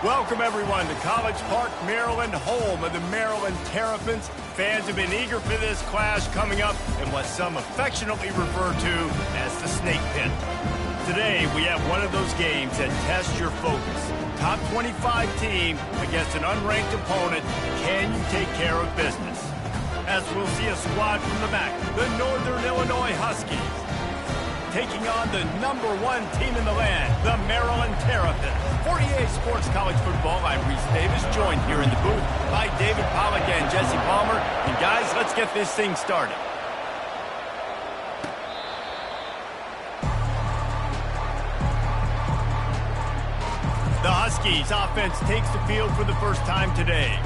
Welcome, everyone, to College Park, Maryland, home of the Maryland Terrapins. Fans have been eager for this clash coming up in what some affectionately refer to as the snake pit. Today, we have one of those games that tests your focus. Top 25 team against an unranked opponent. Can you take care of business? As we'll see a squad from the back, the Northern Illinois Huskies, taking on the #1 team in the land, the Maryland Terrapins. For EA Sports College Football, I'm Reese Davis, joined here in the booth by David Pollack and Jesse Palmer. And guys, let's get this thing started. The Huskies offense takes the field for the first time today.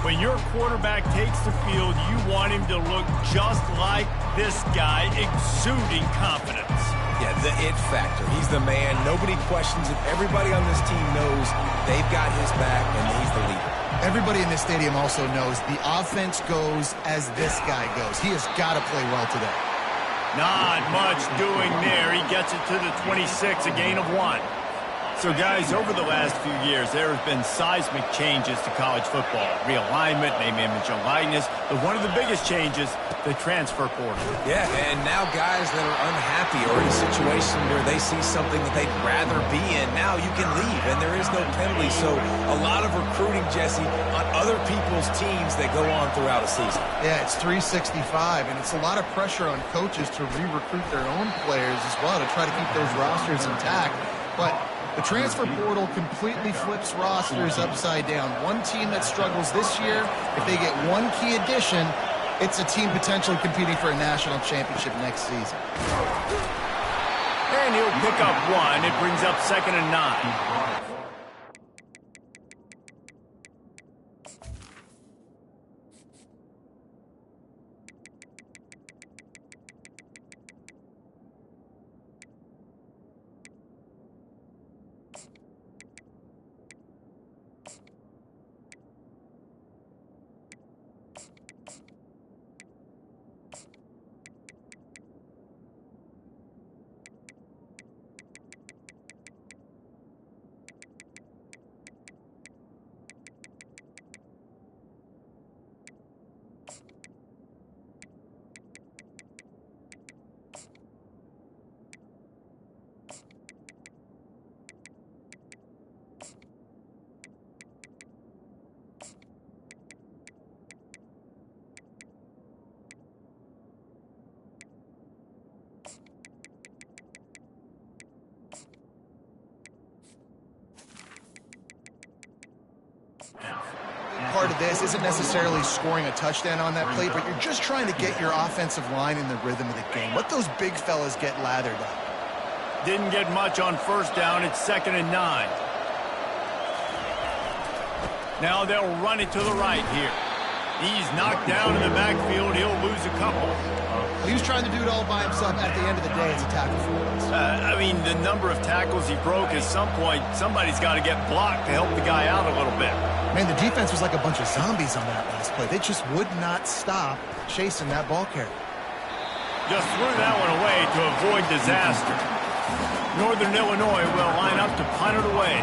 When your quarterback takes the field, you want him to look just like this guy, exuding confidence. Yeah, the it factor. He's the man. Nobody questions it. Everybody on this team knows they've got his back, and he's the leader. Everybody in this stadium also knows the offense goes as this guy goes. He has got to play well today. Not much doing there. He gets it to the 26, a gain of 1. So, guys, over the last few years, there have been seismic changes to college football. Realignment, name, image, and likeness. But one of the biggest changes, the transfer portal. Yeah, and now guys that are unhappy or in a situation where they see something that they'd rather be in, now you can leave, and there is no penalty. So a lot of recruiting, Jesse, on other people's teams that go on throughout a season. Yeah, it's 365, and it's a lot of pressure on coaches to re-recruit their own players as well to try to keep those rosters intact. But the transfer portal completely flips rosters upside down. One team that struggles this year, if they get one key addition, it's a team potentially competing for a national championship next season. And he'll pick up 1. It brings up 2nd and 9. Part of this isn't necessarily scoring a touchdown on that play, but you're just trying to get your offensive line in the rhythm of the game. Let those big fellas get lathered up. Didn't get much on 1st down. It's 2nd and 9. Now they'll run it to the right here. He's knocked down in the backfield. He'll lose a couple. He was trying to do it all by himself. At the end of the day, it's a tackle for us. I mean, the number of tackles he broke, at some point, somebody's got to get blocked to help the guy out a little bit. Man, the defense was like a bunch of zombies on that last play. They just would not stop chasing that ball carrier. Just threw that one away to avoid disaster. Northern Illinois will line up to punt it away.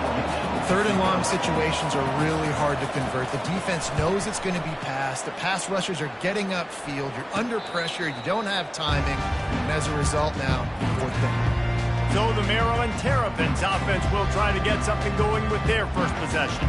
3rd and long situations are really hard to convert. The defense knows it's going to be passed. The pass rushers are getting upfield. You're under pressure. You don't have timing. And as a result now, 4th down. So the Maryland Terrapins offense will try to get something going with their first possession.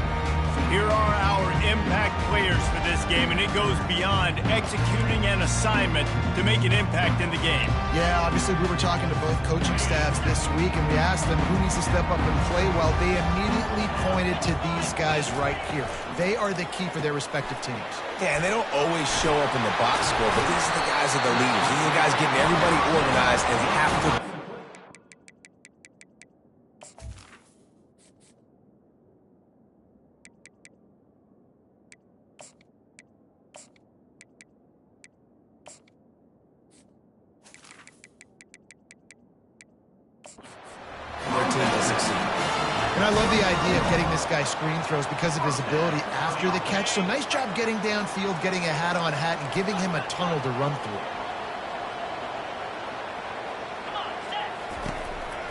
Here are our impact players for this game, and it goes beyond executing an assignment to make an impact in the game. Yeah, obviously we were talking to both coaching staffs this week, and we asked them who needs to step up and play well. They immediately pointed to these guys right here. They are the key for their respective teams. Yeah, and they don't always show up in the box score, but these are the guys that are the leaders. These are the guys getting everybody organized and have to... And I love the idea of getting this guy screen throws because of his ability after the catch. So nice job getting downfield, getting a hat-on-hat, and giving him a tunnel to run through.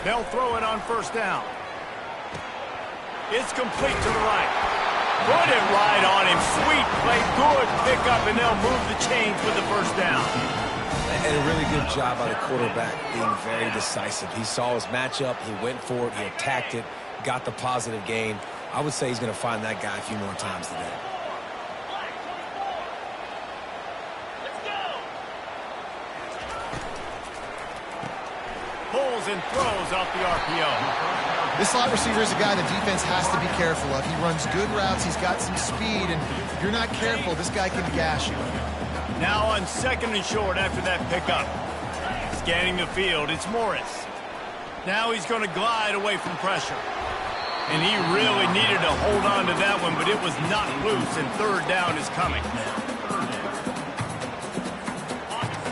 They'll throw it on 1st down. It's complete to the right. Put it right on him. Sweet play. Good pickup, and they'll move the chains with the first down. And a really good job by the quarterback being very decisive. He saw his matchup. He went for it. He attacked it. Got the positive gain. I would say he's going to find that guy a few more times today. Pulls and throws off the RPO. This slot receiver is a guy the defense has to be careful of. He runs good routes. He's got some speed, and if you're not careful, this guy can gash you. Now on 2nd and short after that pickup. Scanning the field, it's Morris. Now he's going to glide away from pressure. And he really needed to hold on to that one, but it was not loose, and 3rd down is coming.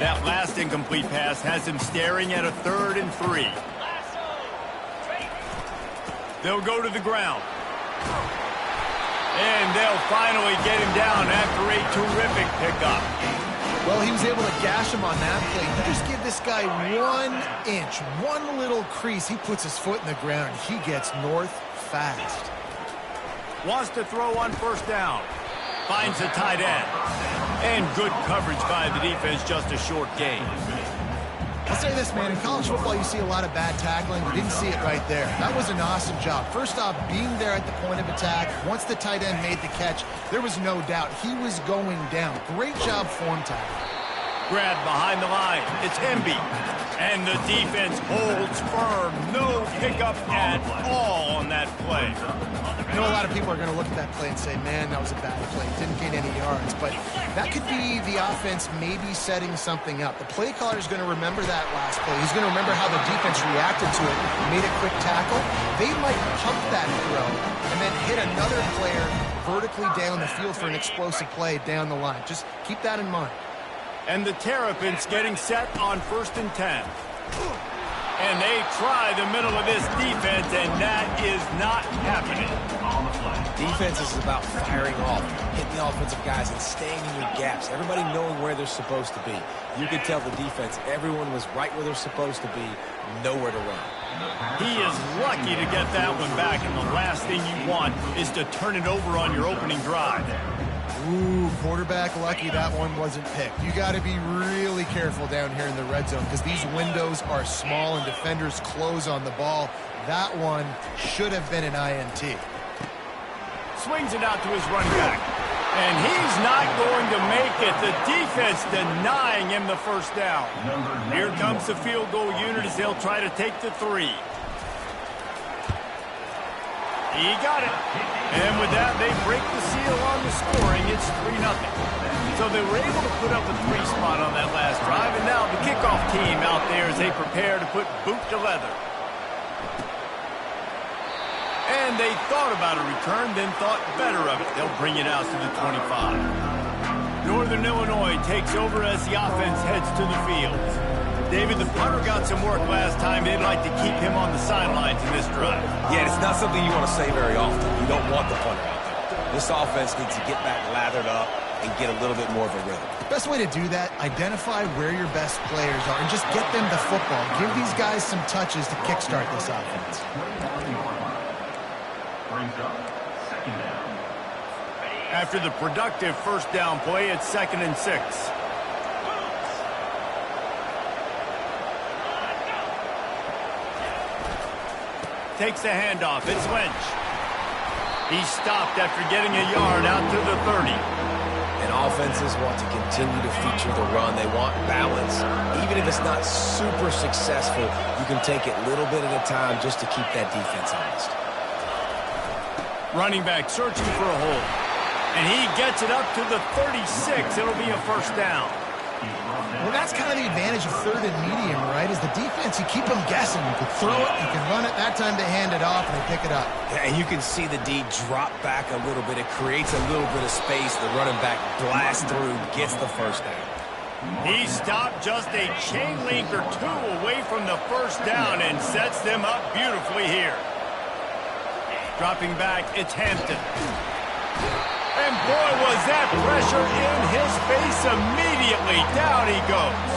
That last incomplete pass has him staring at a 3rd and 3. They'll go to the ground. And they'll finally get him down after a terrific pickup. Well, he was able to gash him on that play. You just give this guy 1 inch, one little crease. He puts his foot in the ground. He gets north fast. Wants to throw on 1st down. Finds the tight end. And good coverage by the defense, just a short gain. I'll say this, man. In college football, you see a lot of bad tackling. You didn't see it right there. That was an awesome job. First off, being there at the point of attack. Once the tight end made the catch, there was no doubt he was going down. Great job form tackle. Grab behind the line. It's Emby. And the defense holds firm. No pickup at all on that play. I know a lot of people are going to look at that play and say, man, that was a bad play. Didn't gain any yards. But that could be the offense maybe setting something up. The play caller is going to remember that last play. He's going to remember how the defense reacted to it, made a quick tackle. They might pump that throw and then hit another player vertically down the field for an explosive play down the line. Just keep that in mind. And the Terrapins getting set on 1st and 10. And they try the middle of this defense, and that is not happening. Defense is about firing off, hitting the offensive guys, and staying in your gaps. Everybody knowing where they're supposed to be. You could tell the defense, everyone was right where they're supposed to be, nowhere to run. He is lucky to get that one back, and the last thing you want is to turn it over on your opening drive. Ooh, quarterback lucky that one wasn't picked. You got to be really careful down here in the red zone because these windows are small and defenders close on the ball. That one should have been an INT. Swings it out to his running back. And he's not going to make it. The defense denying him the 1st down. Here comes the field goal unit as they'll try to take the 3. He got it. And with that, they break the seal on the scoring. It's 3-0. So they were able to put up a 3 spot on that last drive. And now the kickoff team out there as they prepare to put boot to leather. And they thought about a return, then thought better of it. They'll bring it out to the 25. Northern Illinois takes over as the offense heads to the field. David, the punter got some work last time. They'd like to keep him on the sidelines in this drive. Yeah, it's not something you want to say very often. You don't want the punter out there. This offense needs to get back lathered up and get a little bit more of a rhythm. Best way to do that, identify where your best players are and just get them the football. Give these guys some touches to kickstart this offense. After the productive 1st down play, it's 2nd and 6. Takes the handoff. It's Lynch. He's stopped after getting a yard out to the 30. And offenses want to continue to feature the run. They want balance. Even if it's not super successful, you can take it little bit at a time just to keep that defense honest. Running back searching for a hole. And he gets it up to the 36. It'll be a 1st down. Well, that's kind of the advantage of 3rd and medium, right? Is the defense, you keep them guessing. You can throw it, you can run it. That time they hand it off and they pick it up. Yeah, and you can see the D drop back a little bit. It creates a little bit of space. The running back blasts through, gets the 1st down. He stopped just a chain link or 2 away from the 1st down and sets them up beautifully here. Dropping back, it's Hampton. And boy, was that pressure in his face immediately. Down he goes.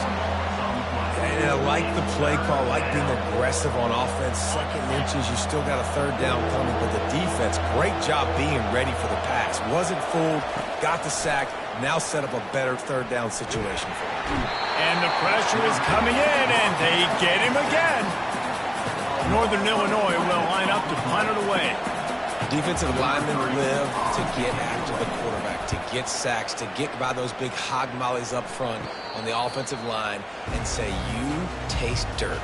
And And I like the play call, I like being aggressive on offense. Second inches, you still got a third down coming, but the defense, great job being ready for the pass. Wasn't fooled, got the sack, now set up a better third down situation for him. And the pressure is coming in, and they get him again. Northern Illinois will line up to punt it away. Defensive linemen live to get after the quarterback, to get sacks, to get by those big hog mollies up front on the offensive line and say, you taste dirt.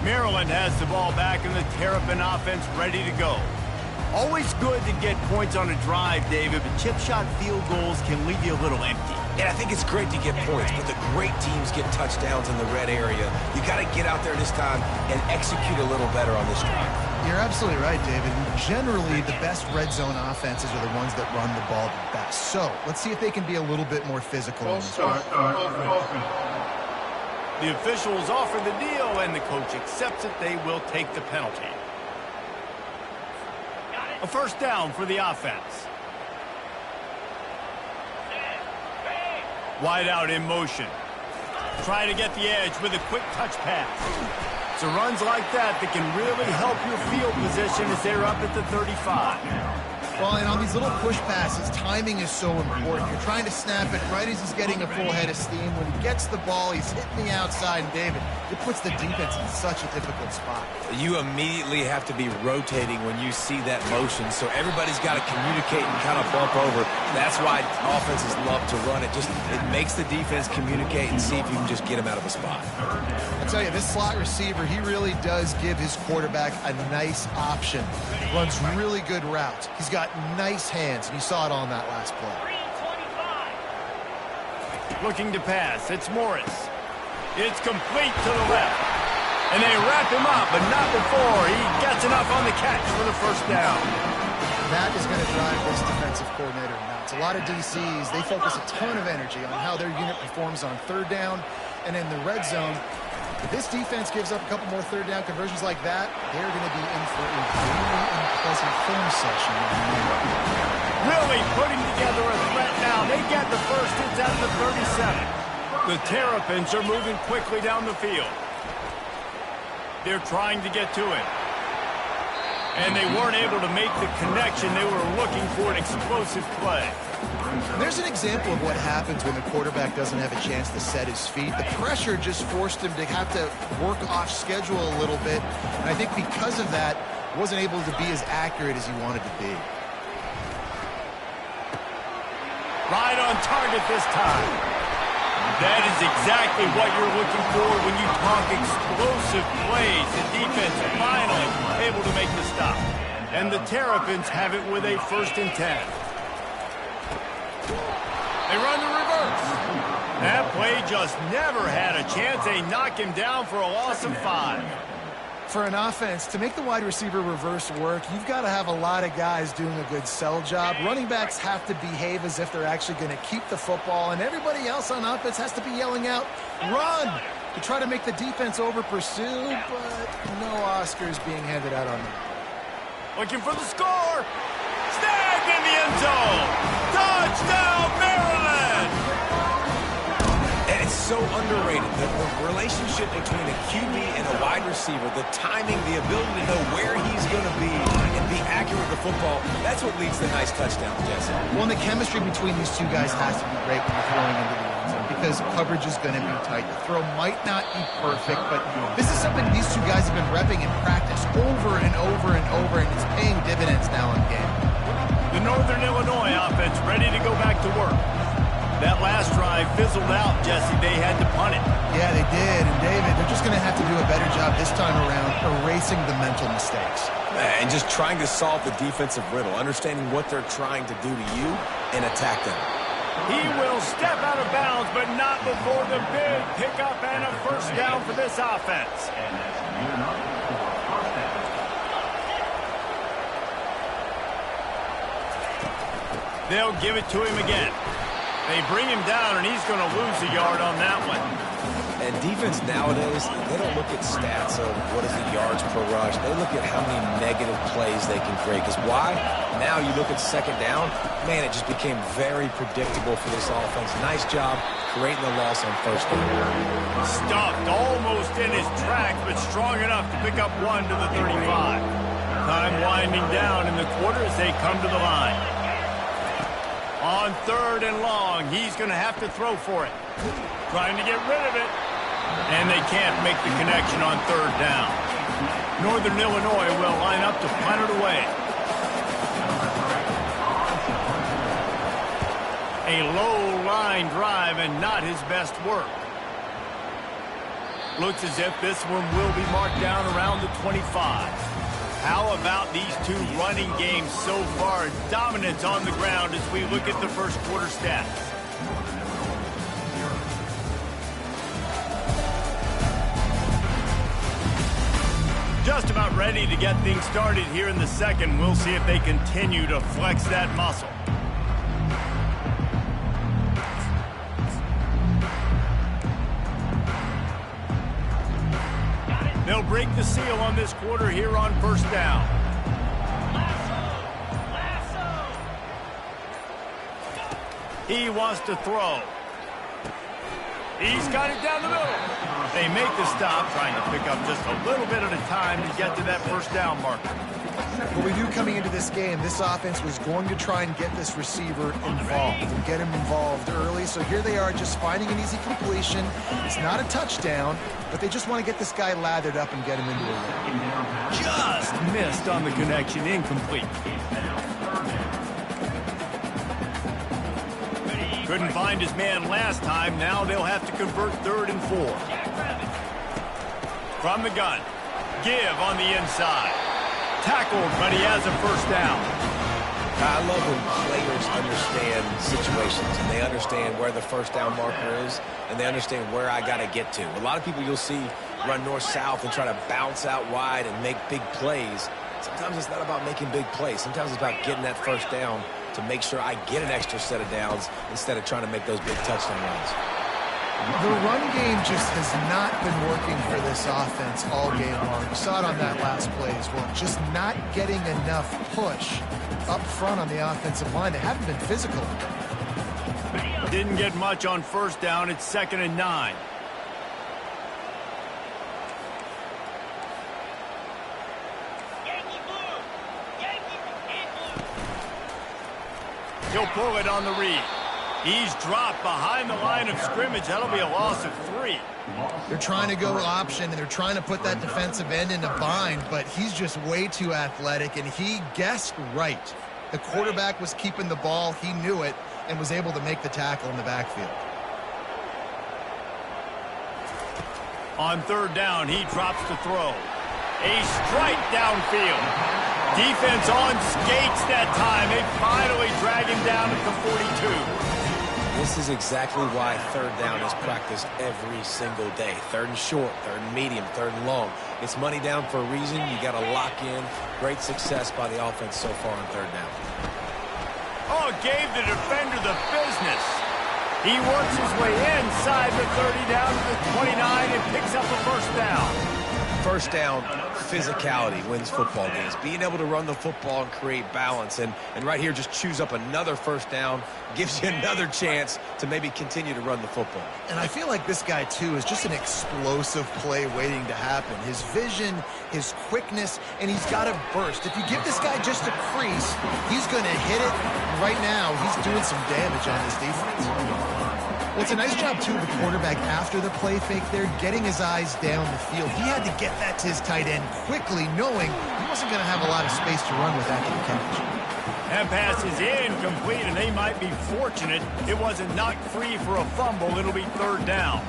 Maryland has the ball back in the Terrapin offense ready to go. Always good to get points on a drive, David, but chip shot field goals can leave you a little empty. And I think it's great to get points, but the great teams get touchdowns in the red area. You got to get out there this time and execute a little better on this drive. You're absolutely right, David. Generally, the best red zone offenses are the ones that run the ball the best. So let's see if they can be a little bit more physical. The officials offer the deal, and the coach accepts it. They will take the penalty. A first down for the offense. Wide out in motion. Trying to get the edge with a quick touch pass. So runs like that can really help your field position as they're up at the 35. Well, and on these little push passes, timing is so important. You're trying to snap it right as he's getting a full head of steam. When he gets the ball, he's hitting the outside, and David, it puts the defense in such a difficult spot. You immediately have to be rotating when you see that motion, so everybody's got to communicate and kind of bump over. That's why offenses love to run it. It makes the defense communicate and see if you can just get him out of a spot. I tell you, this slot receiver, he really does give his quarterback a nice option. Runs really good routes. He's got nice hands, and you saw it on that last play. Looking to pass, it's Morris. It's complete to the left. And they wrap him up, but not before he gets enough on the catch for the first down. That is going to drive this defensive coordinator nuts. A lot of DCs, they focus a ton of energy on how their unit performs on third down and in the red zone. If this defense gives up a couple more third down conversions like that, they're going to be in for a really unpleasant film session. Really putting together a threat now. They get the first. It's at the 37. The Terrapins are moving quickly down the field. They're trying to get to it. And they weren't able to make the connection. They were looking for an explosive play. There's an example of what happens when the quarterback doesn't have a chance to set his feet. The pressure just forced him to have to work off schedule a little bit. And I think because of that, wasn't able to be as accurate as he wanted to be. Right on target this time. That is exactly what you're looking for when you talk explosive plays. The defense finally able to make the stop. And the Terrapins have it with a 1st and 10. They run the reverse. That play just never had a chance. They knock him down for a loss of 5. For an offense, to make the wide receiver reverse work, you've got to have a lot of guys doing a good sell job. Running backs have to behave as if they're actually going to keep the football, and everybody else on offense has to be yelling out, run, to try to make the defense over-pursue, but no Oscars being handed out on that. Looking for the score. Snagged in the end zone. Touchdown, Maryland! And it's so underrated. The relationship between a QB and a wide receiver, the timing, the ability to know where he's going to be and be accurate with the football, that's what leads to nice touchdowns, Jesse. Well, and the chemistry between these two guys has to be great when you're throwing into the end zone because coverage is going to be tight. The throw might not be perfect, but this is something these two guys have been repping in practice over and over and over, and it's paying dividends now in game. The Northern Illinois offense ready to go back to work. That last drive fizzled out, Jesse. They had to punt it. Yeah, they did. And, David, they're just going to have to do a better job this time around erasing the mental mistakes. And just trying to solve the defensive riddle, understanding what they're trying to do to you and attack them. He will step out of bounds, but not before the big pickup and a first down for this offense. They'll give it to him again. They bring him down, and he's going to lose a yard on that one. And defense nowadays, they don't look at stats of what is the yards per rush. They look at how many negative plays they can create. Because why? Now you look at second down, man, it just became very predictable for this offense. Nice job creating the loss on first down. Stuffed almost in his tracks, but strong enough to pick up one to the 35. Time winding down in the quarter as they come to the line. On 3rd and long, he's going to have to throw for it. Trying to get rid of it. And they can't make the connection on 3rd down. Northern Illinois will line up to punt it away. A low line drive and not his best work. Looks as if this one will be marked down around the 25. How about these two running games so far? Dominance on the ground as we look at the first quarter stats. Just about ready to get things started here in the second. We'll see if they continue to flex that muscle. They'll break the seal on this quarter here on first down. He wants to throw. He's got it down the middle. They make the stop, trying to pick up just a little bit at a time to get to that first down marker. What we knew coming into this game, this offense was going to try and get this receiver involved and get him involved early. So here they are just finding an easy completion. It's not a touchdown, but they just want to get this guy lathered up and get him into a run. Just missed on the connection, incomplete. Couldn't find his man last time. Now they'll have to convert 3rd and 4. From the gun. Give on the inside. Tackled, but he has a first down. I love when players understand situations and they understand where the first down marker is and they understand where I got to get to. A lot of people you'll see run north-south and try to bounce out wide and make big plays. Sometimes it's not about making big plays. Sometimes it's about getting that first down to make sure I get an extra set of downs instead of trying to make those big touchdown runs. The run game just has not been working for this offense all game long. You saw it on that last play as well. Just not getting enough push up front on the offensive line. They haven't been physical. Didn't get much on first down. It's 2nd and 9. He'll pull it on the read. He's dropped behind the line of scrimmage. That'll be a loss of 3. They're trying to go option, and they're trying to put that defensive end in a bind, but he's just way too athletic, and he guessed right. The quarterback was keeping the ball. He knew it and was able to make the tackle in the backfield. On 3rd down, he drops to throw. A strike downfield. Defense on skates that time. They finally drag him down at the 42. This is exactly why 3rd down is practiced every single day. 3rd and short, 3rd and medium, 3rd and long. It's money down for a reason. You got to lock in. Great success by the offense so far on 3rd down. Oh, gave the defender the business. He works his way inside the 30 down to the 29 and picks up a first down. First down, physicality wins football games. Being able to run the football and create balance. And right here, just choose up another first down. Gives you another chance to maybe continue to run the football. And I feel like this guy, too, is just an explosive play waiting to happen. His vision, his quickness, and he's got a burst. If you give this guy just a crease, he's going to hit it. Right now, he's doing some damage on this defense. Well, it's a nice job, too, of the quarterback after the play fake there, getting his eyes down the field. He had to get that to his tight end quickly, knowing he wasn't going to have a lot of space to run with after the catch. That pass is incomplete, and they might be fortunate it wasn't knocked free for a fumble. It'll be 3rd down.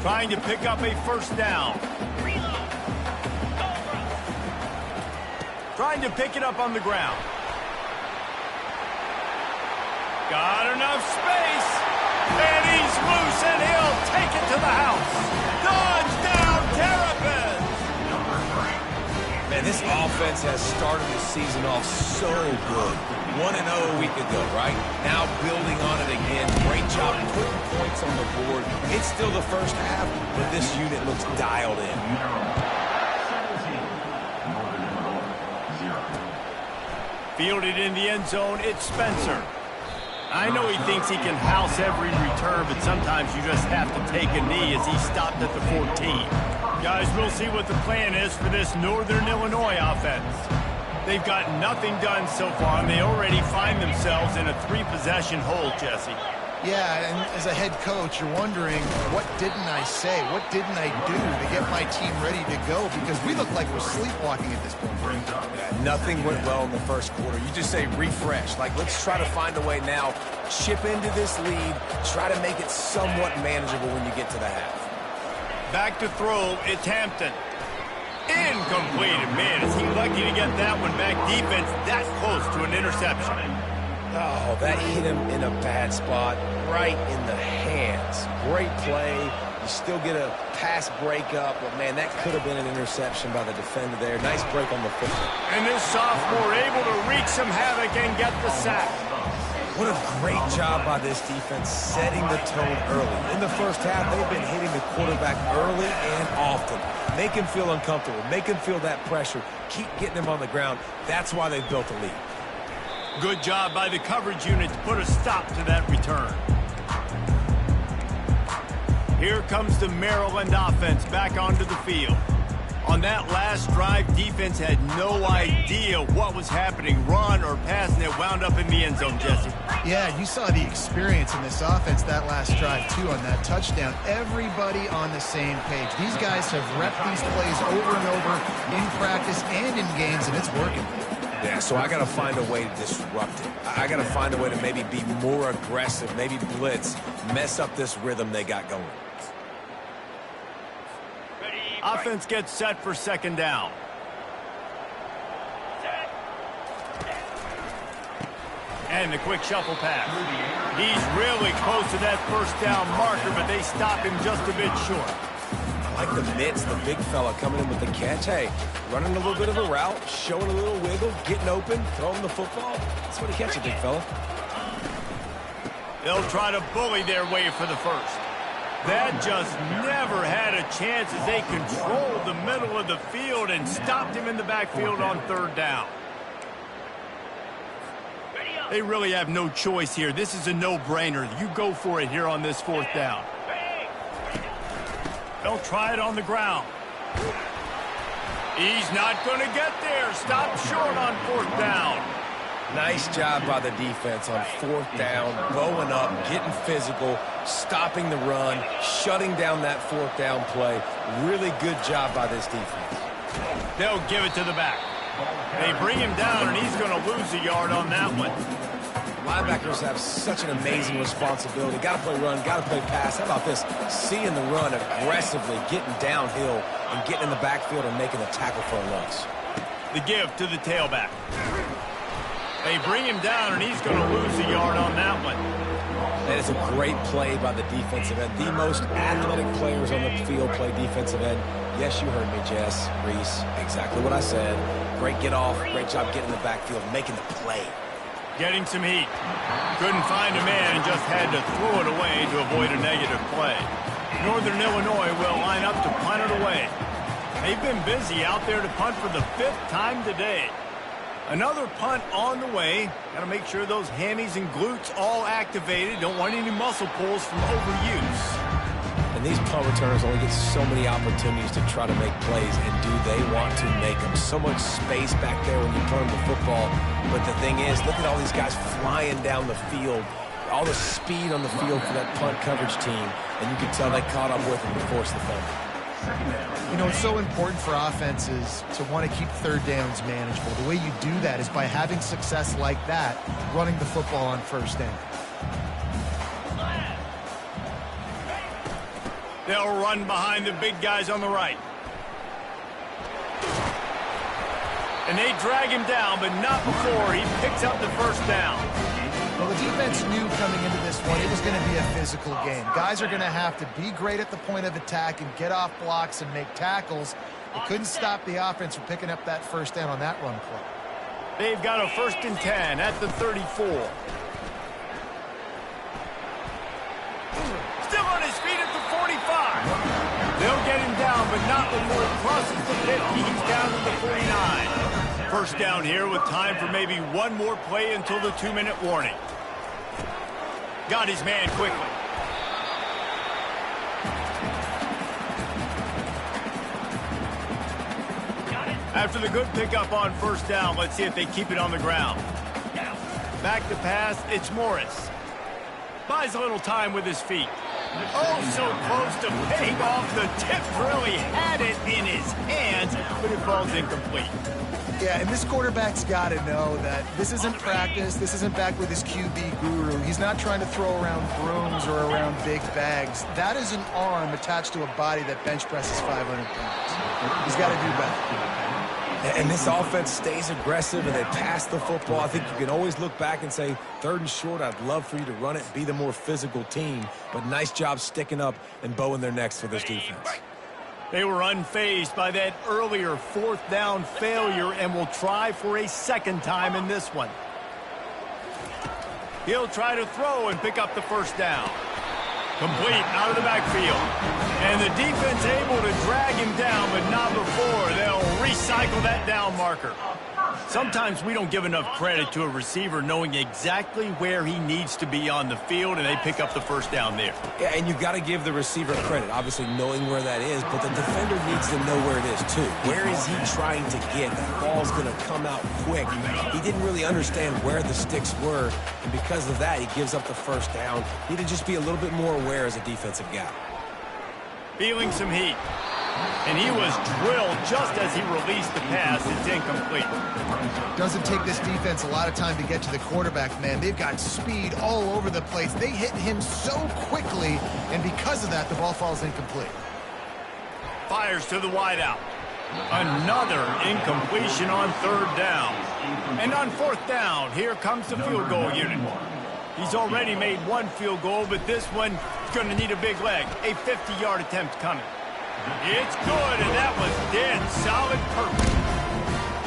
Trying to pick up a first down. Trying to pick it up on the ground. Got enough space, and he's loose, and he'll take it to the house. Touchdown, Terrapins! Man, this offense offense has started the season off so good. 1-0 a week ago, right? Now building on it again. Great job putting points on the board. It's still the first half, but this unit looks dialed in. Fielded in the end zone, it's Spencer. I know he thinks he can house every return, but sometimes you just have to take a knee as he stopped at the 14. Guys, we'll see what the plan is for this Northern Illinois offense. They've got nothing done so far, and they already find themselves in a 3-possession hole, Jesse. Yeah, and as a head coach, you're wondering, what didn't I say? What didn't I do to get my team ready to go? Because we look like we're sleepwalking at this point. Yeah, nothing went well in the first quarter. You just say refresh. Like, let's try to find a way now. Chip into this lead. Try to make it somewhat manageable when you get to the half. Back to throw, it's Hampton. Incomplete. Man, is he lucky to get that one back. Defense that close to an interception. Oh, that hit him in a bad spot, right in the hands. Great play. You still get a pass breakup, but, man, that could have been an interception by the defender there. Nice break on the football. And this sophomore able to wreak some havoc and get the sack. What a great job by this defense setting the tone early. In the first half, they've been hitting the quarterback early and often. Make him feel uncomfortable. Make him feel that pressure. Keep getting him on the ground. That's why they've built a lead. Good job by the coverage unit to put a stop to that return. Here comes the Maryland offense back onto the field. On that last drive, defense had no idea what was happening, run or pass, and it wound up in the end zone, Jesse. Yeah, you saw the experience in this offense that last drive, too, on that touchdown. Everybody on the same page. These guys have repped these plays over and over in practice and in games, and it's working. Yeah, so I got to find a way to disrupt it. I got to find a way to maybe be more aggressive, maybe blitz, mess up this rhythm they got going. Offense gets set for second down. And the quick shuffle pass. He's really close to that first down marker, but they stop him just a bit short. I like the mitts, the big fella coming in with the catch. Hey, running a little bit of a route, showing a little wiggle, getting open, throwing the football. That's what he catches, big fella. They'll try to bully their way for the first. That just never had a chance as they controlled the middle of the field and stopped him in the backfield on third down. They really have no choice here. This is a no-brainer. You go for it here on this fourth down. They'll try it on the ground. He's not going to get there. Stop short on fourth down. Nice job by the defense on fourth down, going up, getting physical, stopping the run, shutting down that fourth down play. Really good job by this defense. They'll give it to the back. They bring him down, and he's going to lose a yard on that one. Linebackers have such an amazing responsibility. Got to play run, got to play pass. How about this? Seeing the run aggressively, getting downhill, and getting in the backfield and making a tackle for a loss. The give to the tailback. They bring him down, and he's going to lose a yard on that one. That is a great play by the defensive end. The most athletic players on the field play defensive end. Yes, you heard me, Jess, Reese. Exactly what I said. Great get off. Great job getting in the backfield, making the play. Getting some heat. Couldn't find a man and just had to throw it away to avoid a negative play. Northern Illinois will line up to punt it away. They've been busy out there to punt for the 5th time today. Another punt on the way. Got to make sure those hammies and glutes all activated. Don't want any muscle pulls from overuse. And these punt returners only get so many opportunities to try to make plays, and do they want to make them? So much space back there when you punt the football. But the thing is, look at all these guys flying down the field. All the speed on the field for that punt coverage team. And you can tell they caught up with them to force the fumble. You know, it's so important for offenses to want to keep third downs manageable. The way you do that is by having success like that, running the football on first down. They'll run behind the big guys on the right. And they drag him down, but not before he picks up the first down. Well, the defense knew coming into this one it was going to be a physical game. Guys are going to have to be great at the point of attack and get off blocks and make tackles. They couldn't stop the offense from picking up that first down on that run play. They've got a 1st and 10 at the 34. Still on his feet at the 45. They'll get him down, but not before he crosses the 50. He's down to the 49. First down here with time for maybe one more play until the 2-minute warning. Got his man quickly. After the good pickup on first down, let's see if they keep it on the ground. Back to pass, it's Morris. Buys a little time with his feet. Oh, so close to paying off. The tip really had it in his hands, but it falls incomplete. Yeah, and this quarterback's got to know that this isn't practice. This isn't back with his QB guru. He's not trying to throw around brooms or around big bags. That is an arm attached to a body that bench presses 500 pounds. He's got to do better. And this offense stays aggressive and they pass the football. I think you can always look back and say, 3rd and short, I'd love for you to run it, be the more physical team. But nice job sticking up and bowing their necks for this defense. They were unfazed by that earlier 4th down failure and will try for a 2nd time in this one. He'll try to throw and pick up the 1st down. Complete out of the backfield. And the defense able to drag him down, but not before. They'll recycle that down marker. Sometimes we don't give enough credit to a receiver knowing exactly where he needs to be on the field, and they pick up the 1st down there. Yeah, and you've got to give the receiver credit, obviously knowing where that is, but the defender needs to know where it is too. Where is he trying to get? That ball's going to come out quick. He didn't really understand where the sticks were, and because of that, he gives up the 1st down. He need to just be a little bit more aware as a defensive guy. Feeling some heat. And he was drilled just as he released the pass. It's incomplete. Doesn't take this defense a lot of time to get to the quarterback, man. They've got speed all over the place. They hit him so quickly, and because of that, the ball falls incomplete. Fires to the wideout. Another incompletion on 3rd down. And on 4th down, here comes the field goal unit. He's already made one field goal, but this one is going to need a big leg. A 50-yard attempt coming. It's good, and that was dead solid perfect.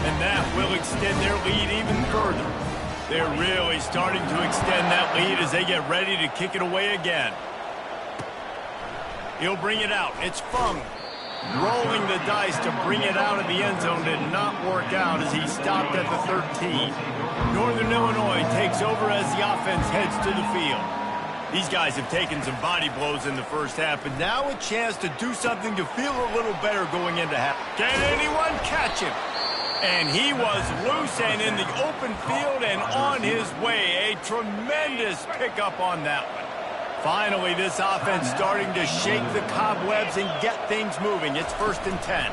And that will extend their lead even further. They're really starting to extend that lead as they get ready to kick it away again. He'll bring it out. It's Fung. Rolling the dice to bring it out of the end zone did not work out as he stopped at the 13. Northern Illinois takes over as the offense heads to the field. These guys have taken some body blows in the first half, but now a chance to do something to feel a little better going into half. Can anyone catch him? And he was loose and in the open field and on his way. A tremendous pickup on that one. Finally, this offense starting to shake the cobwebs and get things moving. It's 1st and 10.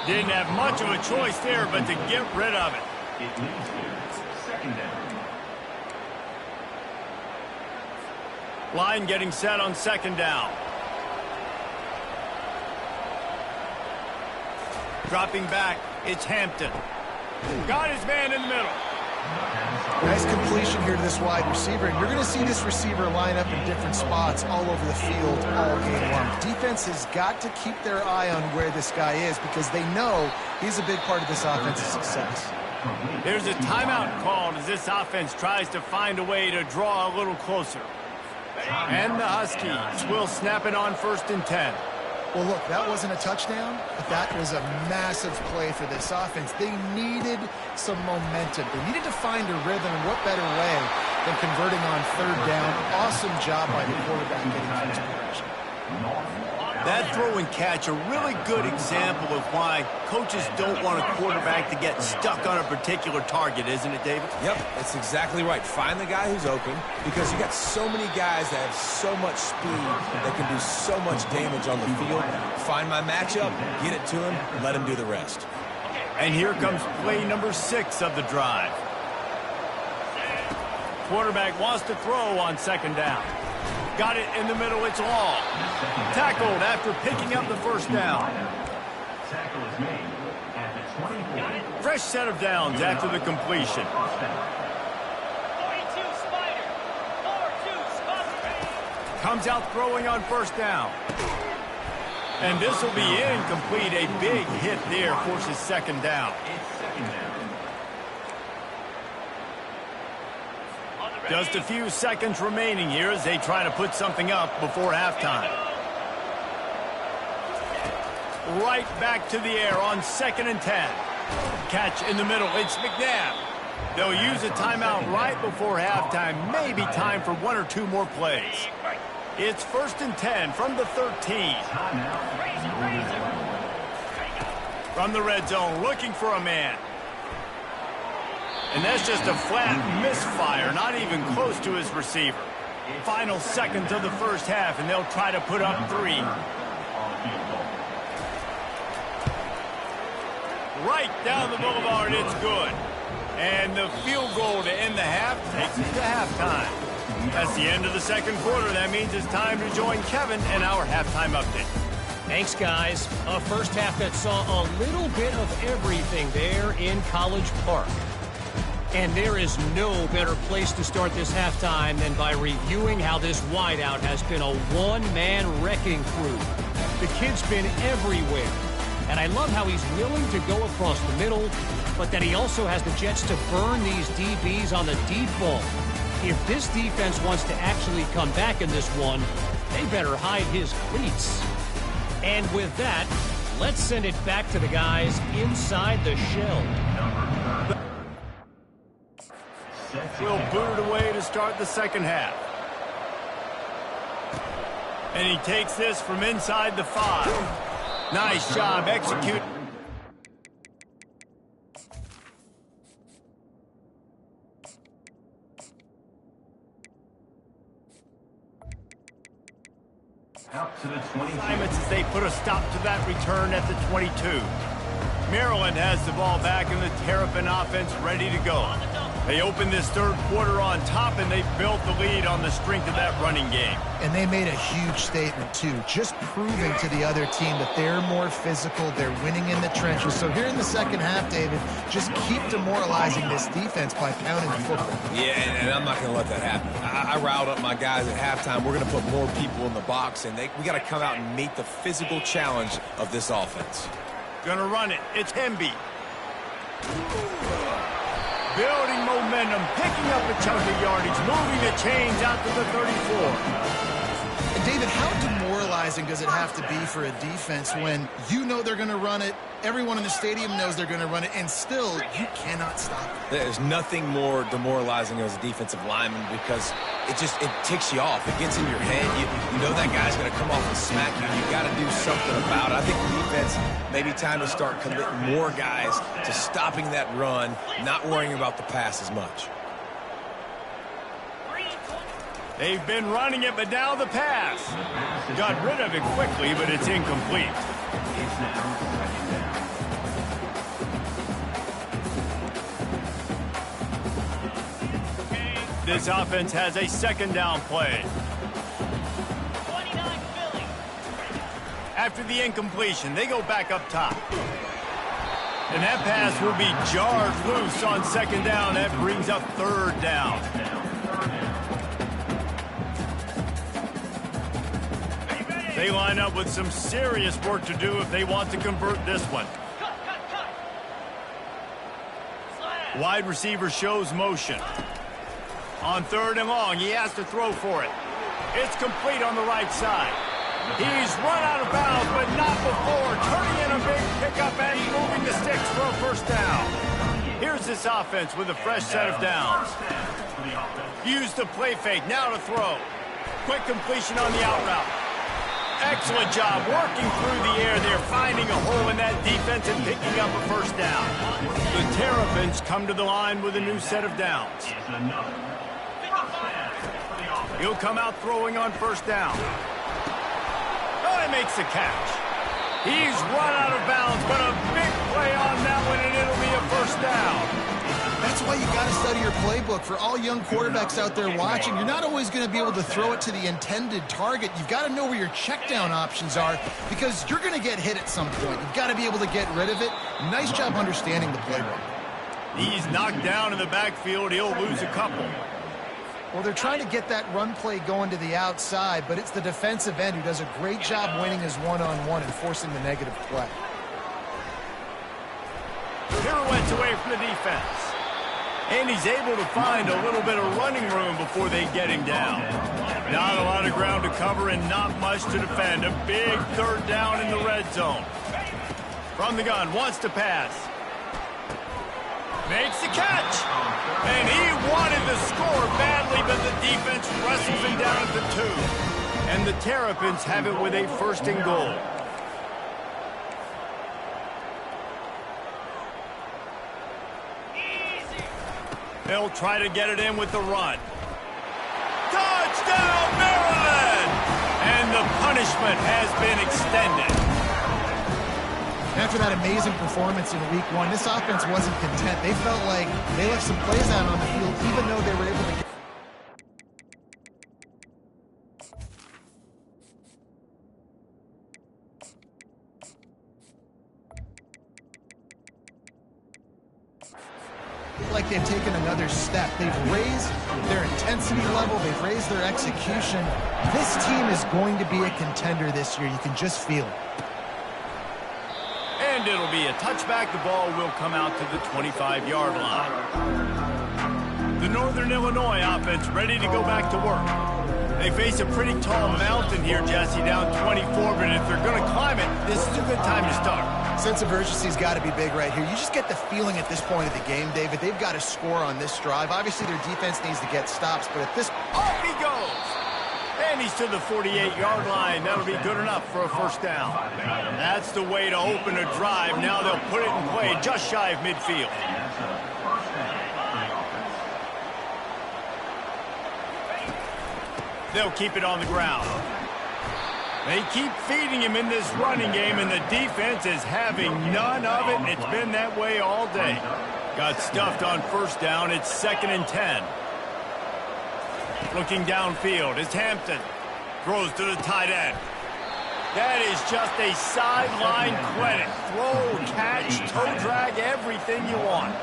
Didn't have much of a choice there, but to get rid of it. It leads to 2nd down. Line getting set on 2nd down. Dropping back, it's Hampton. Got his man in the middle. Nice completion here to this wide receiver, and you're going to see this receiver line up in different spots all over the field all game long. Defense has got to keep their eye on where this guy is because they know he's a big part of this offense's success. There's a timeout called as this offense tries to find a way to draw a little closer. And the Huskies will snap it on 1st and 10. Well, look, that wasn't a touchdown, but that was a massive play for this offense. They needed some momentum. They needed to find a rhythm, and what better way than converting on 3rd down. Awesome job by the quarterback getting to his progression. That throw and catch, a really good example of why coaches don't want a quarterback to get stuck on a particular target, isn't it, David? Yep, that's exactly right. Find the guy who's open because you got so many guys that have so much speed that can do so much damage on the field. Find my matchup, get it to him, let him do the rest. And here comes play number 6 of the drive. Quarterback wants to throw on 2nd down. Got it in the middle, it's Long. Tackled after picking up the 1st down. Tackle is made at the 24. Fresh set of downs after the completion. 42 Spider. 4-2 Spider. Comes out throwing on first down. And this will be incomplete. A big hit there forces second down. Just a few seconds remaining here as they try to put something up before halftime. Right back to the air on 2nd and 10. Catch in the middle. It's McNabb. They'll use a timeout right before halftime. Maybe time for 1 or 2 more plays. It's 1st and 10 from the 13. From the red zone, looking for a man. And that's just a flat misfire, not even close to his receiver. Final seconds of the first half, and they'll try to put up 3. Right down the boulevard, it's good. And the field goal to end the half takes it to halftime. That's the end of the second quarter. That means it's time to join Kevin and our halftime update. Thanks, guys. A first half that saw a little bit of everything there in College Park. And there is no better place to start this halftime than by reviewing how this wideout has been a one-man wrecking crew. The kid's been everywhere. And I love how he's willing to go across the middle, but that he also has the jets to burn these DBs on the deep ball. If this defense wants to actually come back in this one, they better hide his cleats. And with that, let's send it back to the guys inside the shell. We'll boot it away to start the second half. And he takes this from inside the 5. Nice job executing. Out to the 22. Assignments as they put a stop to that return at the 22. Maryland has the ball back and the Terrapin offense ready to go. They opened this third quarter on top, and they built the lead on the strength of that running game. And they made a huge statement, too, just proving to the other team that they're more physical, they're winning in the trenches. So here in the second half, David, just keep demoralizing this defense by pounding the football. Yeah, and I'm not going to let that happen. I riled up my guys at halftime. We're going to put more people in the box, and we got to come out and meet the physical challenge of this offense. Gonna run it. It's Hemby. Building momentum, picking up a chunk of yardage, moving the chains out to the 34. And David, how demoralizing does it have to be for a defense when you know they're going to run it, everyone in the stadium knows they're going to run it, and still you cannot stop it? There's nothing more demoralizing as a defensive lineman because it ticks you off. It gets in your head. You know that guy's going to come off and smack you. You've got to do something about it. I think the defense, maybe time to start committing more guys to stopping that run, not worrying about the pass as much. They've been running it, but now the pass. Got rid of it quickly, but it's incomplete. It's now second down. This offense has a second down play. 29 Philly. After the incompletion, they go back up top. And that pass will be jarred loose on second down. That brings up third down. They line up with some serious work to do if they want to convert this one. Wide receiver shows motion. On third and long, he has to throw for it. It's complete on the right side. He's run out of bounds, but not before. Turning in a big pickup and moving the sticks for a first down. Here's this offense with a fresh set of downs. Use the play fake, now to throw. Quick completion on the out route. Excellent job working through the air there, finding a hole in that defense and picking up a first down. The Terrapins come to the line with a new set of downs. He'll come out throwing on first down. Oh, he makes the catch. He's run out of bounds, but a big play on that one, and it'll be a first down. That's why you got to study your playbook. For all young quarterbacks out there watching, you're not always going to be able to throw it to the intended target. You've got to know where your check down options are because you're going to get hit at some point. You've got to be able to get rid of it. Nice job understanding the playbook. He's knocked down in the backfield. He'll lose a couple. Well, they're trying to get that run play going to the outside, but it's the defensive end who does a great job winning his one-on-one and forcing the negative play. Pirouettes away from the defense. And he's able to find a little bit of running room before they get him down. Not a lot of ground to cover and not much to defend. A big third down in the red zone. From the gun, wants to pass. Makes the catch. And he wanted the score badly, but the defense wrestles him down at the 2. And the Terrapins have it with a 1st and goal. They'll try to get it in with the run. Touchdown, Maryland! And the punishment has been extended. After that amazing performance in week 1, this offense wasn't content. They felt like they left some plays out on the field, even though they were able to get... like they've taken another step. They've raised their intensity level. They've raised their execution. This team is going to be a contender this year. You can just feel it. And it'll be a touchback. The ball will come out to the 25-yard line. The Northern Illinois offense ready to go back to work. They face a pretty tall mountain here, Jesse, down 24, but if they're going to climb it, this is a good time to start. Sense of urgency's got to be big right here. You just get the feeling at this point of the game, David, they've got to score on this drive. Obviously, their defense needs to get stops, but at this... Off he goes! And he's to the 48-yard line. That'll be good enough for a 1st down. That's the way to open a drive. Now they'll put it in play just shy of midfield. They'll keep it on the ground. They keep feeding him in this running game, and the defense is having none of it, and it's been that way all day. Got stuffed on 1st down. It's 2nd and 10. Looking downfield is Hampton. Throws to the tight end. That is just a sideline credit. Throw, catch, toe drag, everything you want.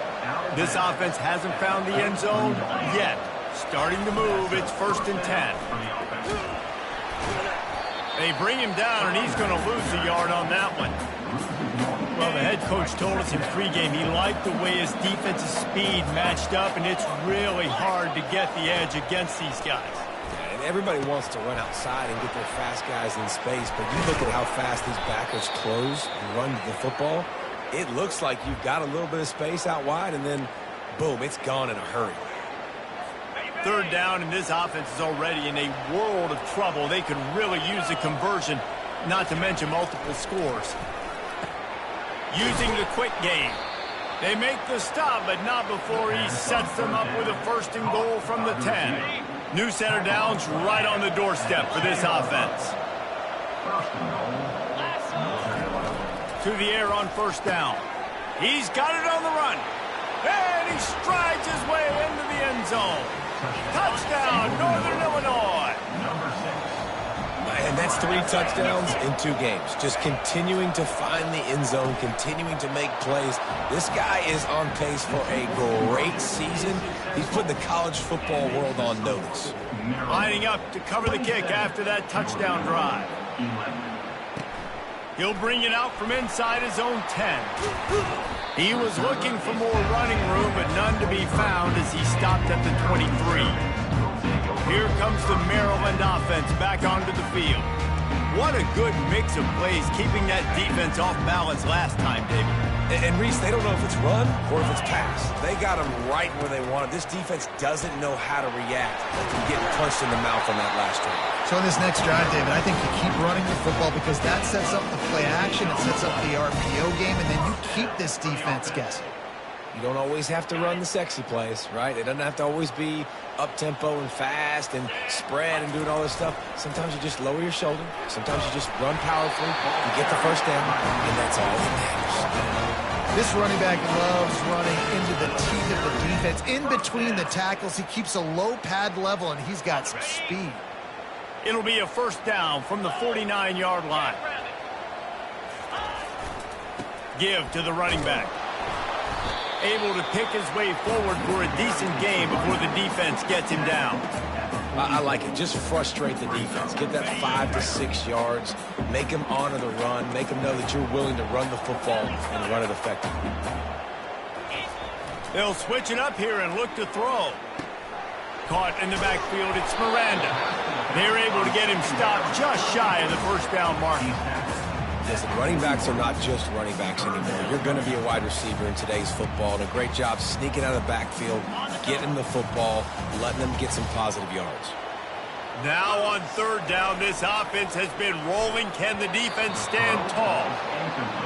This offense hasn't found the end zone yet. Starting to move, it's 1st and 10. They bring him down, and he's going to lose a yard on that one. Well, the head coach told us in pregame he liked the way his defensive speed matched up, and it's really hard to get the edge against these guys. And everybody wants to run outside and get their fast guys in space, but you look at how fast these backers close and run the football. It looks like you've got a little bit of space out wide, and then, boom, it's gone in a hurry. 3rd down, and this offense is already in a world of trouble. They could really use a conversion, not to mention multiple scores. Using the quick game. They make the stop, but not before he sets them up with a 1st and goal from the 10. New set of downs right on the doorstep for this offense. To the air on 1st down. He's got it on the run. And he strides his way into the end zone. Touchdown, Northern Illinois. And that's 3 touchdowns in 2 games. Just continuing to find the end zone, continuing to make plays. This guy is on pace for a great season. He's put the college football world on notice. Lining up to cover the kick after that touchdown drive. He'll bring it out from inside his own 10. He was looking for more running room, but none to be found as he stopped at the 23. Here comes the Maryland offense back onto the field. What a good mix of plays, keeping that defense off balance last time, David. And Reese, they don't know if it's run or if it's pass. They got them right where they want it. This defense doesn't know how to react to getting punched in the mouth on that last drive. So in this next drive, David, I think you keep running the football because that sets up the play action, it sets up the RPO game, and then you keep this defense guessing. You don't always have to run the sexy plays, right? It doesn't have to always be up-tempo and fast and spread and doing all this stuff. Sometimes you just lower your shoulder. Sometimes you just run powerfully. You get the 1st down, and that's all that matters. This running back loves running into the teeth of the defense. In between the tackles, he keeps a low pad level, and he's got some speed. It'll be a 1st down from the 49-yard line. Give to the running back. able to pick his way forward for a decent game before the defense gets him down. I like it. Just frustrate the defense. Get that 5 to 6 yards. Make them honor the run. Make them know that you're willing to run the football and run it effectively. They'll switch it up here and look to throw. Caught in the backfield, it's Miranda. They're able to get him stopped just shy of the first down mark. Listen, running backs are not just running backs anymore. You're going to be a wide receiver in today's football, and a great job sneaking out of the backfield, getting the football, letting them get some positive yards. Now on third down, this offense has been rolling. Can the defense stand tall?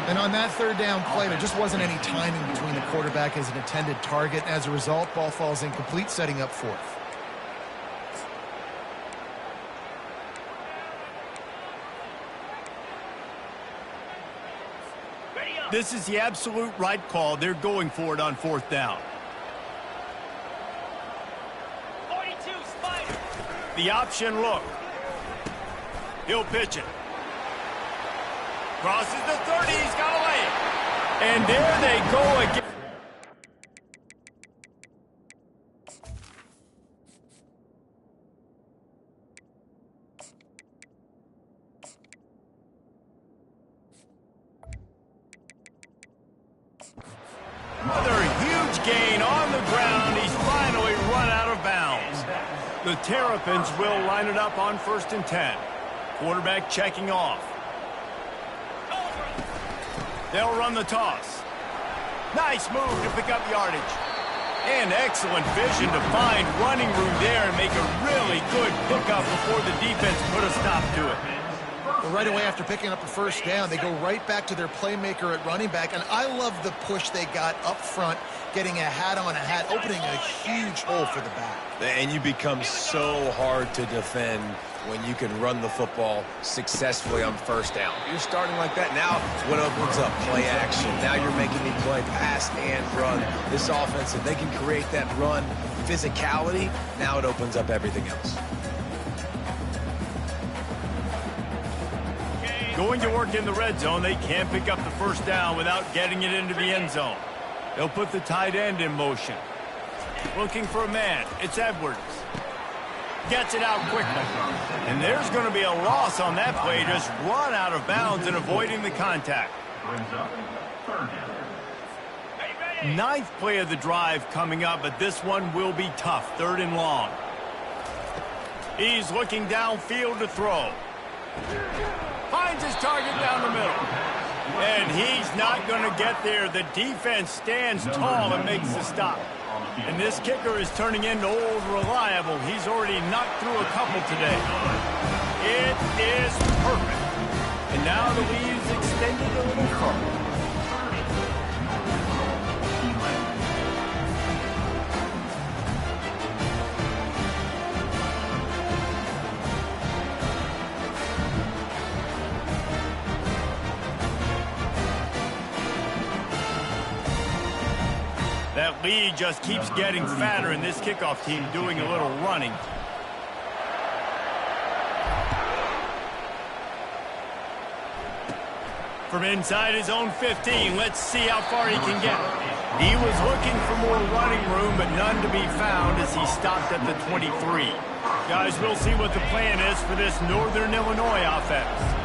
And on that third down play, there just wasn't any timing between the quarterback as an intended target. As a result, ball falls incomplete, setting up fourth. This is the absolute right call. They're going for it on fourth down. 42, Spider. The option look. He'll pitch it. Crosses the 30. He's got away. And there they go again. Another huge gain on the ground. He's finally run out of bounds. The Terrapins will line it up on 1st and 10. Quarterback checking off. They'll run the toss. Nice move to pick up yardage. And excellent vision to find running room there and make a really good pickup before the defense put a stop to it. Well, right away after picking up a first down, they go right back to their playmaker at running back. And I love the push they got up front, getting a hat on a hat, opening a huge hole for the back. And you become so hard to defend when you can run the football successfully on first down. You're starting like that. Now what opens up? Play action. Now you're making me play pass and run. This offense, if they can create that run physicality, now it opens up everything else. Going to work in the red zone. They can't pick up the first down without getting it into the end zone. They'll put the tight end in motion. Looking for a man. It's Edwards. Gets it out quickly. And there's going to be a loss on that play. Just run out of bounds and avoiding the contact. Ninth play of the drive coming up, but this one will be tough. 3rd and long. He's looking downfield to throw. Finds his target down the middle. And he's not going to get there. The defense stands tall and makes the stop. And this kicker is turning into old reliable. He's already knocked through a couple today. It is perfect. And now the lead is extended a little further. That lead just keeps getting fatter, and this kickoff team doing a little running. From inside his own 15, let's see how far he can get. He was looking for more running room, but none to be found as he stopped at the 23. Guys, we'll see what the plan is for this Northern Illinois offense.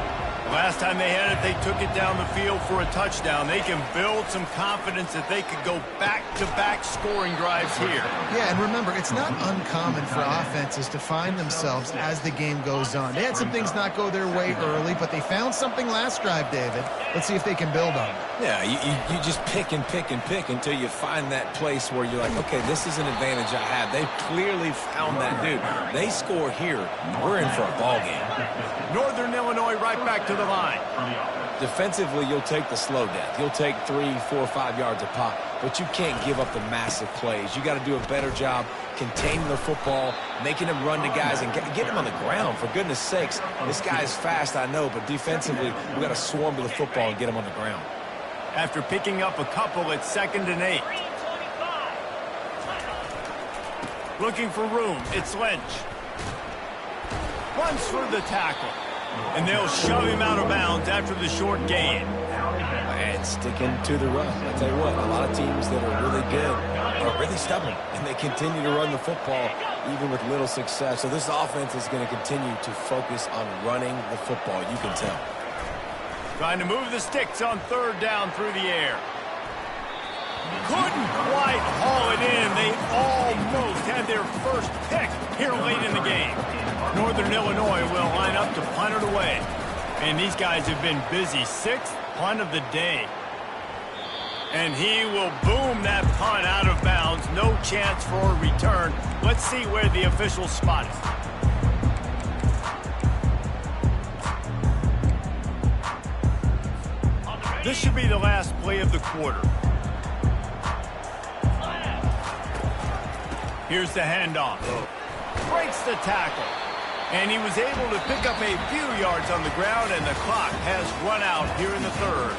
Last time they had it, they took it down the field for a touchdown. They can build some confidence that they could go back-to-back scoring drives here. Yeah, and remember, it's not uncommon for offenses to find themselves as the game goes on. They had some things not go their way early, but they found something last drive, David. Let's see if they can build on it. Yeah, you just pick and pick and pick until you find that place where you're like, okay, this is an advantage I have. They clearly found that dude. They score here, we're in for a ball game. Northern Illinois right back to the line. Defensively, you'll take the slow death. You'll take 3, 4, 5 yards a pop, but you can't give up the massive plays. You got to do a better job containing the football, making them run to guys, and get them on the ground. For goodness sakes, this guy is fast, I know, but defensively, we got to swarm to the football and get him on the ground. After picking up a couple, it's 2nd and 8. Looking for room, it's Lynch. Runs for the tackle. And they'll shove him out of bounds after the short gain. and sticking to the run. I tell you what, a lot of teams that are really good are really stubborn, and they continue to run the football even with little success. So this offense is going to continue to focus on running the football, you can tell. Trying to move the sticks on third down through the air. Couldn't quite haul it in. They almost had their first pick here late in the game. Northern Illinois will line up to punt it away. And these guys have been busy. 6th punt of the day. And he will boom that punt out of bounds. No chance for a return. Let's see where the officials spot it. This should be the last play of the quarter. Here's the handoff. Breaks the tackle. And he was able to pick up a few yards on the ground, and the clock has run out here in the third.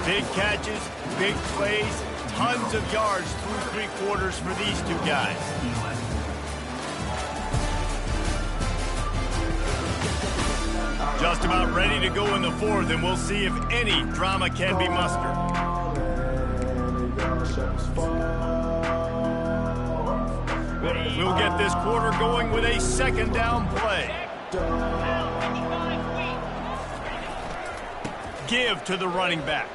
Big catches, big plays, tons of yards through 3 quarters for these two guys. Just about ready to go in the fourth, and we'll see if any drama can be mustered. We'll get this quarter going with a 2nd down play. Give to the running back.